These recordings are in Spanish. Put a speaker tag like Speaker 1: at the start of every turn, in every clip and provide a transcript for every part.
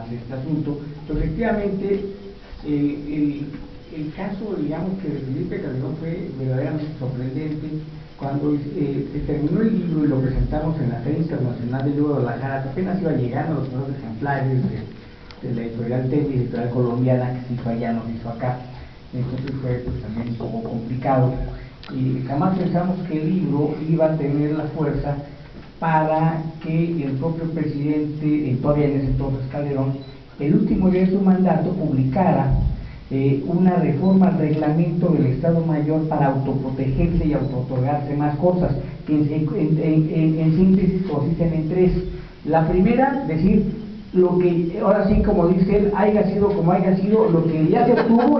Speaker 1: más este asunto. Pero efectivamente, el caso, digamos, que de Felipe Calderón fue verdaderamente sorprendente. Cuando se terminó el libro y lo presentamos en la Feria Internacional del Libro de Guadalajara, que apenas iba llegando los primeros ejemplares de la editorial TEDx, editorial colombiana, que se hizo allá, nos hizo acá. Entonces fue pues, también un poco complicado. Y jamás pensamos que el libro iba a tener la fuerza para que el propio presidente, todavía en ese entonces Calderón, el último día de su mandato, publicara una reforma al reglamento del Estado Mayor para autoprotegerse y autootorgarse más cosas, que en síntesis consisten en tres. La primera, decir, lo que, ahora sí, como dice él, haya sido como haya sido, lo que ya se obtuvo,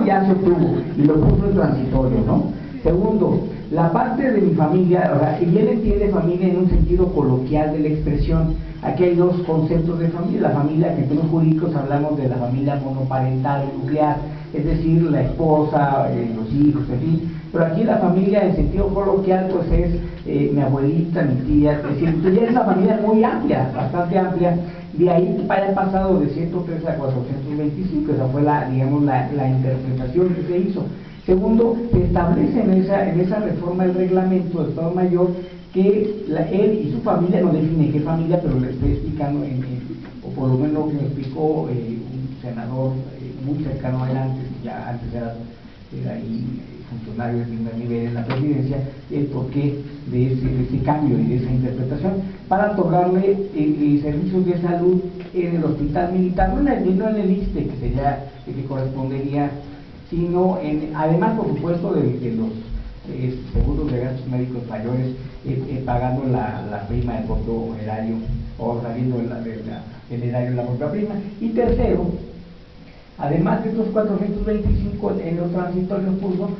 Speaker 1: y lo puso en transitorio, ¿no? Segundo, la parte de mi familia, o sea, y él entiende familia en un sentido coloquial de la expresión. Aquí hay dos conceptos de familia: la familia, que en términos jurídicos hablamos de la familia monoparental nuclear, es decir, la esposa, los hijos, en fin. Pero aquí la familia en sentido coloquial pues es mi abuelita, mi tía, es decir, ya es una familia muy amplia, bastante amplia. De ahí para el pasado de 113 a 425, esa fue la interpretación que se hizo. Segundo, se establece en esa reforma del reglamento del Estado Mayor que él y su familia, no define qué familia, pero le estoy explicando, o por lo menos lo que me explicó un senador muy cercano a él antes era ahí funcionario de primer nivel en la presidencia, el porqué de ese cambio y de esa interpretación, para otorgarle servicios de salud en el hospital militar, no en el ISSSTE, que sería el que correspondería, sino además, por supuesto, de los seguros de gastos médicos mayores, pagando la prima del propio erario, o saliendo del erario la propia prima. Y tercero, además de estos 425 en los transitorios puso,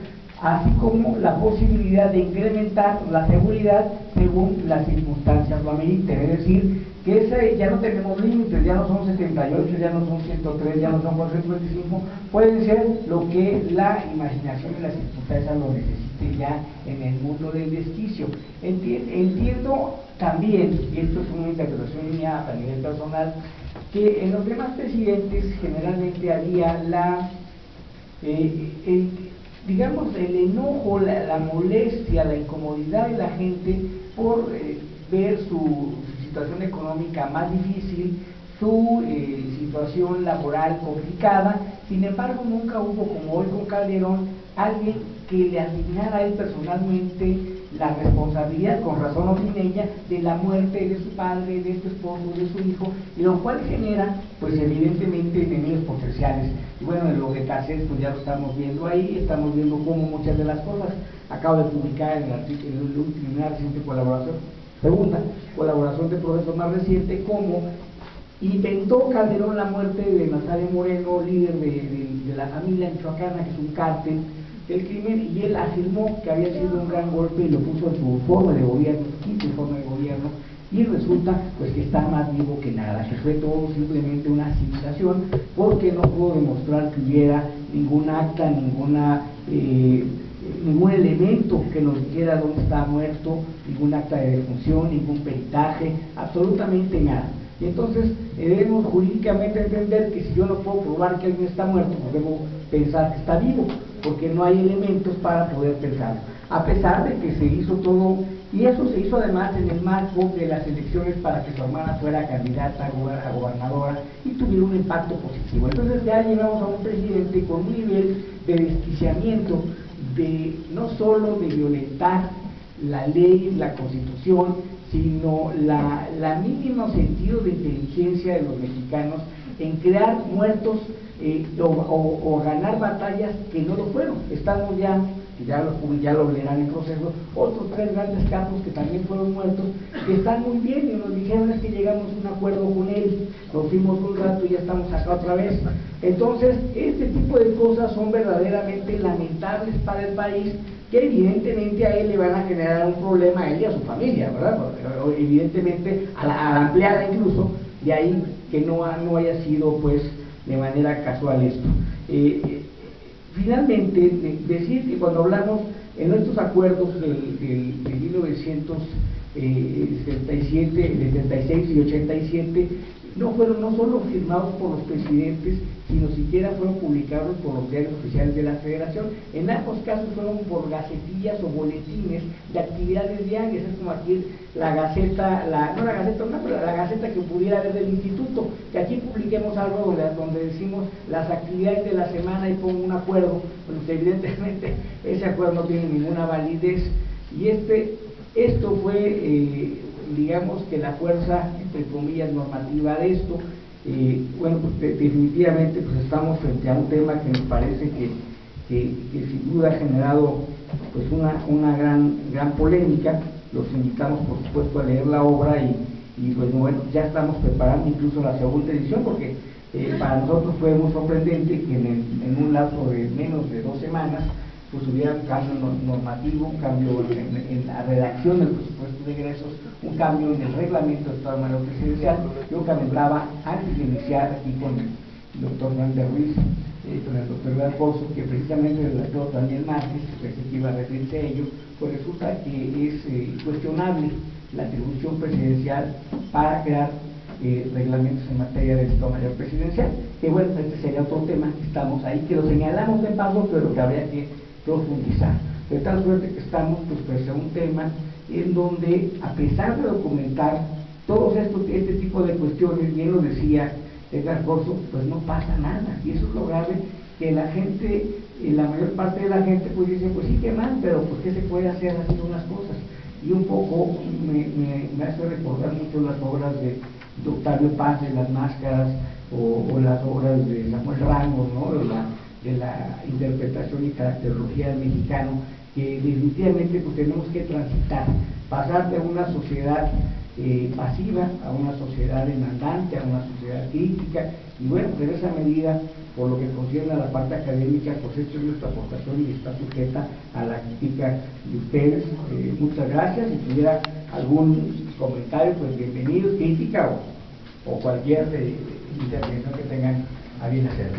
Speaker 1: así como la posibilidad de incrementar la seguridad según las circunstancias lo ameriten, es decir, que ya no tenemos límites, ya no son 78, ya no son 103, ya no son 425, pueden ser lo que la imaginación y las circunstancias lo necesiten ya en el mundo del desquicio. Entiendo también, y esto es una interpretación mía a nivel personal, que en los demás presidentes generalmente había digamos, el enojo, la molestia, la incomodidad de la gente por ver su situación económica más difícil, su situación laboral complicada. Sin embargo, nunca hubo, como hoy con Calderón, alguien que le asignara a él personalmente la responsabilidad, con razón o sin ella, de la muerte de su padre, de su esposo, de su hijo, y lo cual genera, pues evidentemente, enemigos potenciales. Y bueno, en lo de Cáceres, pues ya lo estamos viendo ahí, estamos viendo cómo muchas de las cosas. Acabo de publicar en el artículo, en una reciente colaboración, segunda colaboración de Proceso más reciente, cómo inventó Calderón la muerte de Nazario Moreno, líder de la familia michoacana, que es un cártel del crimen, y él afirmó que había sido un gran golpe y lo puso en su informe de gobierno, quinto informe de gobierno, y resulta pues que está más vivo que nada, que fue todo simplemente una simulación, porque no pudo demostrar que hubiera ningún acta, ningún elemento que nos dijera dónde está muerto, ningún acta de defunción, ningún peritaje, absolutamente nada. Y entonces debemos jurídicamente entender que si yo no puedo probar que alguien está muerto, pues debo pensar que está vivo, porque no hay elementos para poder pensarlo. A pesar de que se hizo todo, y eso se hizo además en el marco de las elecciones para que su hermana fuera candidata a gobernadora y tuviera un impacto positivo. Entonces ya llegamos a un presidente con un nivel de desquiciamiento, no solo de violentar la ley, la Constitución, sino la mínimo sentido de inteligencia de los mexicanos en crear muertos o ganar batallas que no lo fueron. Estamos ya lo verán en proceso, otros 3 grandes campos que también fueron muertos, que están muy bien, y nos dijeron es que llegamos a un acuerdo con él, nos fuimos un rato y ya estamos acá otra vez. Entonces, este tipo de cosas son verdaderamente lamentables para el país, que evidentemente a él le van a generar un problema, a él y a su familia, ¿verdad? Porque, evidentemente a la empleada incluso, de ahí que no haya sido pues de manera casual esto. Finalmente, decir que cuando hablamos en nuestros acuerdos de 1977, de 76 y 87, no solo firmados por los presidentes, sino siquiera fueron publicados por los diarios oficiales de la Federación. En ambos casos fueron por gacetillas o boletines de actividades diarias. Es como aquí la gaceta, la gaceta que pudiera haber del instituto, que aquí publiquemos algo donde decimos las actividades de la semana y pongo un acuerdo, porque evidentemente ese acuerdo no tiene ninguna validez. Y esto fue, digamos que la fuerza, entre comillas, normativa de esto. Bueno, pues definitivamente pues estamos frente a un tema que me parece que sin duda ha generado pues una gran polémica. Los invitamos por supuesto a leer la obra y pues bueno, ya estamos preparando incluso la segunda edición, porque para nosotros fue muy sorprendente que en un lapso de menos de 2 semanas pues hubiera un cambio normativo, un cambio en la redacción del presupuesto de egresos, un cambio en el reglamento del Estado Mayor Presidencial. Yo comentaba antes de iniciar aquí con el doctor Fernández Ruiz, con el doctor Eduardo Corso, que precisamente el doctor Daniel Márquez, que pensé que iba a referirse a ello, pues resulta que es cuestionable la atribución presidencial para crear reglamentos en materia del Estado Mayor Presidencial, que bueno, este sería otro tema, estamos ahí, que lo señalamos de paso, pero que habría que profundizar, de tal suerte que estamos pues frente a un tema en donde, a pesar de documentar todos este tipo de cuestiones, bien lo decía Edgar Corso, pues no pasa nada, y eso es lo grave, que la gente, la mayor parte de la gente pues dice, pues sí que mal, pero pues qué se puede hacer haciendo unas cosas. Y un poco me hace recordar mucho las obras de Octavio Paz, de Las Máscaras, o las obras de Samuel Ramos, ¿no? de la interpretación y caracterología del mexicano, que definitivamente pues tenemos que transitar, pasar de una sociedad pasiva a una sociedad demandante, a una sociedad crítica, y bueno, pues en esa medida, por lo que concierne a la parte académica, pues esto es nuestra aportación y está sujeta a la crítica de ustedes. Muchas gracias. Si tuviera algún comentario, pues bienvenido, crítica o cualquier intervención que tengan a bien hacer.